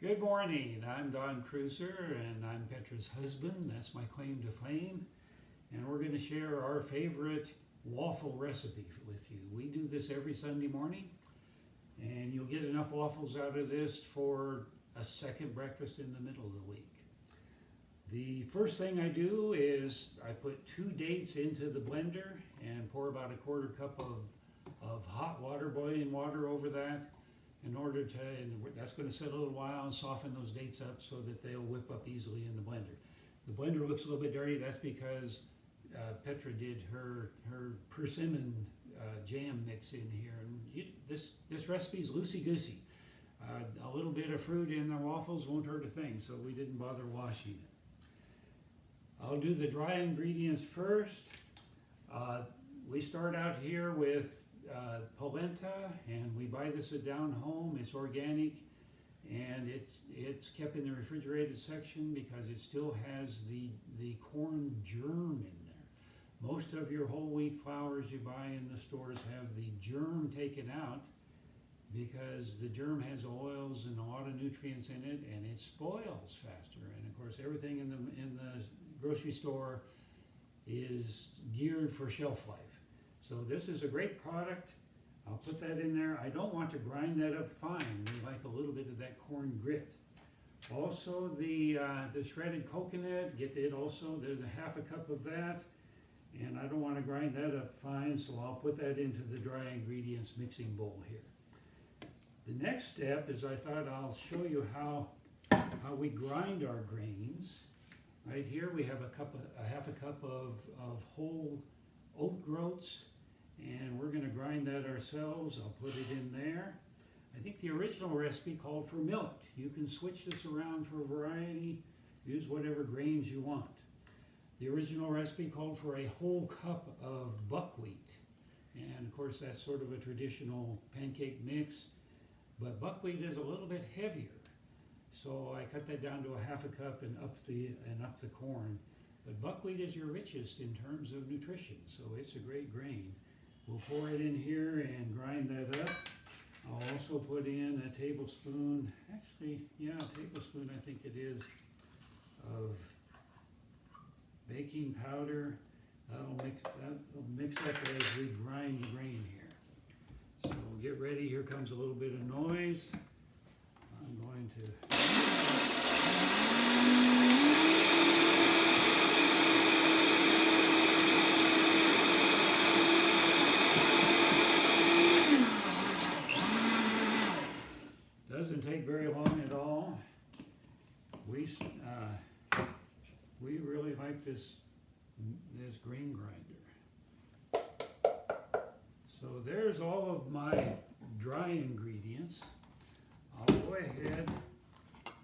Good morning. I'm Don Cruiser and I'm Petra's husband. That's my claim to fame. And we're going to share our favorite waffle recipe with you. We do this every Sunday morning and you'll get enough waffles out of this for a second breakfast in the middle of the week. The first thing I do is I put 2 dates into the blender and pour about a 1/4 cup of hot water, boiling water over that. In order to, and that's going to sit a little while and soften those dates up so that they'll whip up easily in the blender. The blender looks a little bit dirty. That's because Petra did her persimmon jam mix in here. And this recipe is loosey-goosey. A little bit of fruit in the waffles won't hurt a thing, so we didn't bother washing it. I'll do the dry ingredients first. We start out here with polenta, and we buy this at Down Home. It's organic, and it's kept in the refrigerated section because it still has the corn germ in there. Most of your whole wheat flours you buy in the stores have the germ taken out because the germ has oils and a lot of nutrients in it, and it spoils faster. And of course, everything in the grocery store is geared for shelf life. So this is a great product. I'll put that in there. I don't want to grind that up fine. We like a little bit of that corn grit. Also the shredded coconut, get it also. There's a 1/2 cup of that. And I don't want to grind that up fine, so I'll put that into the dry ingredients mixing bowl here. The next step is I thought I'll show you how we grind our grains. Right here we have a 1/2 cup of whole oat groats, and we're going to grind that ourselves. I'll put it in there. I think the original recipe called for milk. You can switch this around for a variety, use whatever grains you want. The original recipe called for a whole cup of buckwheat, and of course that's sort of a traditional pancake mix, but buckwheat is a little bit heavier, so I cut that down to a 1/2 cup and up the corn. But buckwheat is your richest in terms of nutrition, so it's a great grain. We'll pour it in here and grind that up. I'll also put in a tablespoon, a tablespoon I think it is, of baking powder. That'll mix up as we grind the grain here. So get ready, here comes a little bit of noise. I'm going to doesn't take very long at all. We really like this grain grinder. So there's all of my dry ingredients. I'll go ahead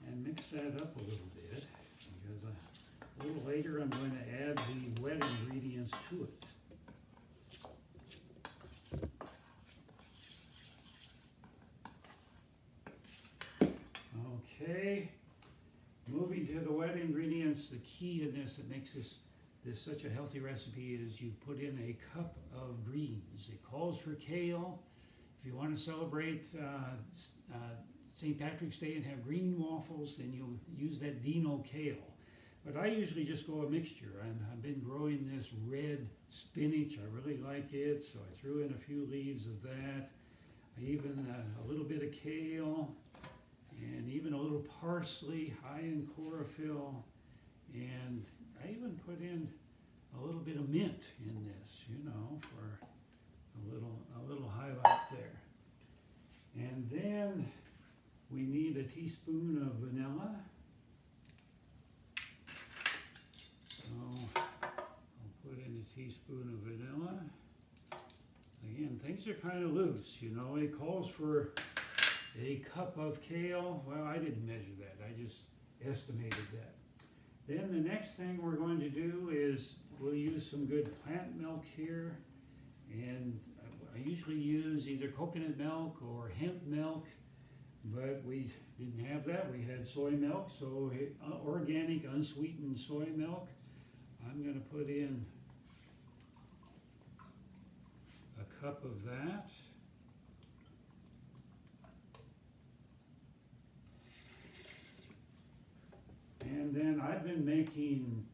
and mix that up a little bit because a little later I'm going to add the wet ingredients to it. Okay, moving to the wet ingredients, the key in this that makes this such a healthy recipe is you put in a cup of greens. It calls for kale. If you want to celebrate St. Patrick's Day and have green waffles, then you'll use that Dino kale. But I usually just go a mixture. I've been growing this red spinach. I really like it, so I threw in a few leaves of that. Even a little bit of kale, and even a little parsley, high in chlorophyll, and I even put in a little bit of mint in this, for a little highlight there. And then we need a teaspoon of vanilla. So I'll put in a teaspoon of vanilla. Again, things are kind of loose, It calls for a cup of kale. Well, I didn't measure that. I just estimated that. Then the next thing we're going to do is we'll use some good plant milk here. And I usually use either coconut milk or hemp milk, but we didn't have that. We had soy milk, so organic, unsweetened soy milk. I'm going to put in a cup of that. making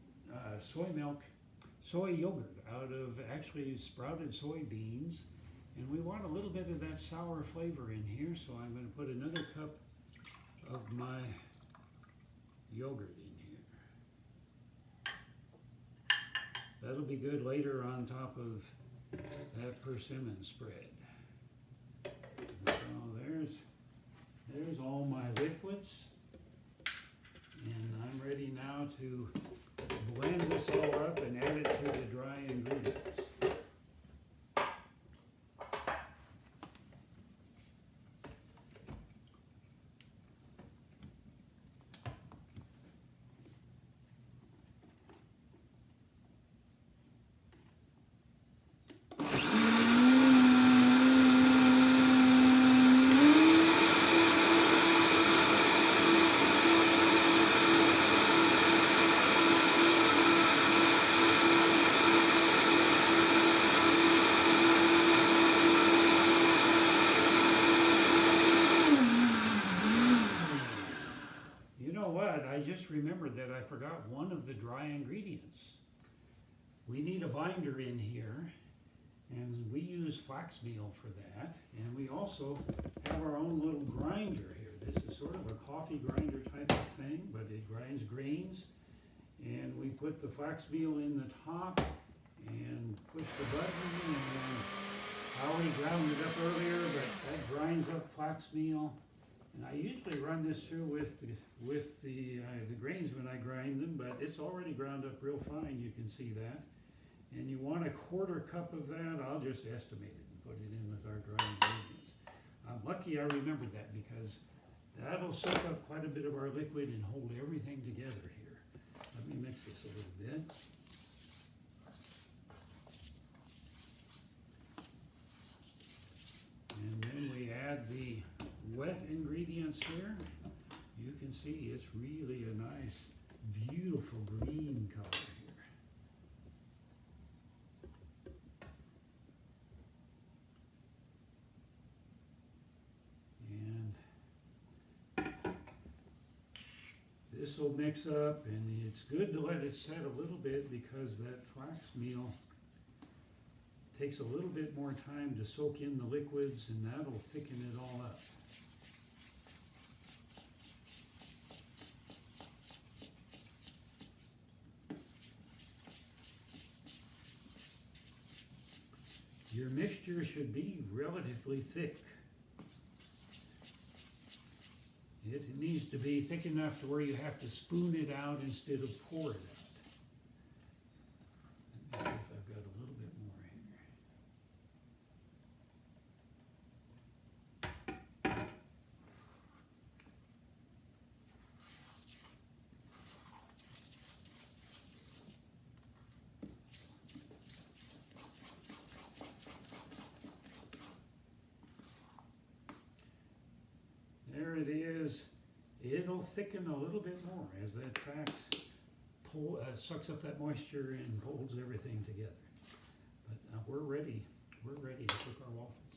soy yogurt out of actually sprouted soybeans. And we want a little bit of that sour flavor in here, so I'm going to put another cup of my yogurt in here. That'll be good later on top of that persimmon spread. So there's all my liquids, and I'm ready now to blend this all up and add it to the dry ingredients. I just remembered that I forgot one of the dry ingredients. We need a binder in here, and we use flax meal for that. And we also have our own little grinder here. This is sort of a coffee grinder type of thing, but it grinds grains. And we put the flax meal in the top and push the button, and I already ground it up earlier, but that grinds up flax meal. And I usually run this through with the grains when I grind them, but it's already ground up real fine, you can see that. And you want a 1/4 cup of that. I'll just estimate it and put it in with our dry ingredients. I'm lucky I remembered that, because that'll soak up quite a bit of our liquid and hold everything together here. Let me mix this a little bit. And then we add the wet ingredients here. You can see it's really a nice, beautiful green color here. And this will mix up, and it's good to let it set a little bit, because that flax meal takes a little bit more time to soak in the liquids, and that'll thicken it all up. Your mixture should be relatively thick. It needs to be thick enough to where you have to spoon it out instead of pour it out. Let me see if I've got a little bit more here. There it is. It'll thicken a little bit more as that flax sucks up that moisture and holds everything together. But we're ready. We're ready to cook our waffles.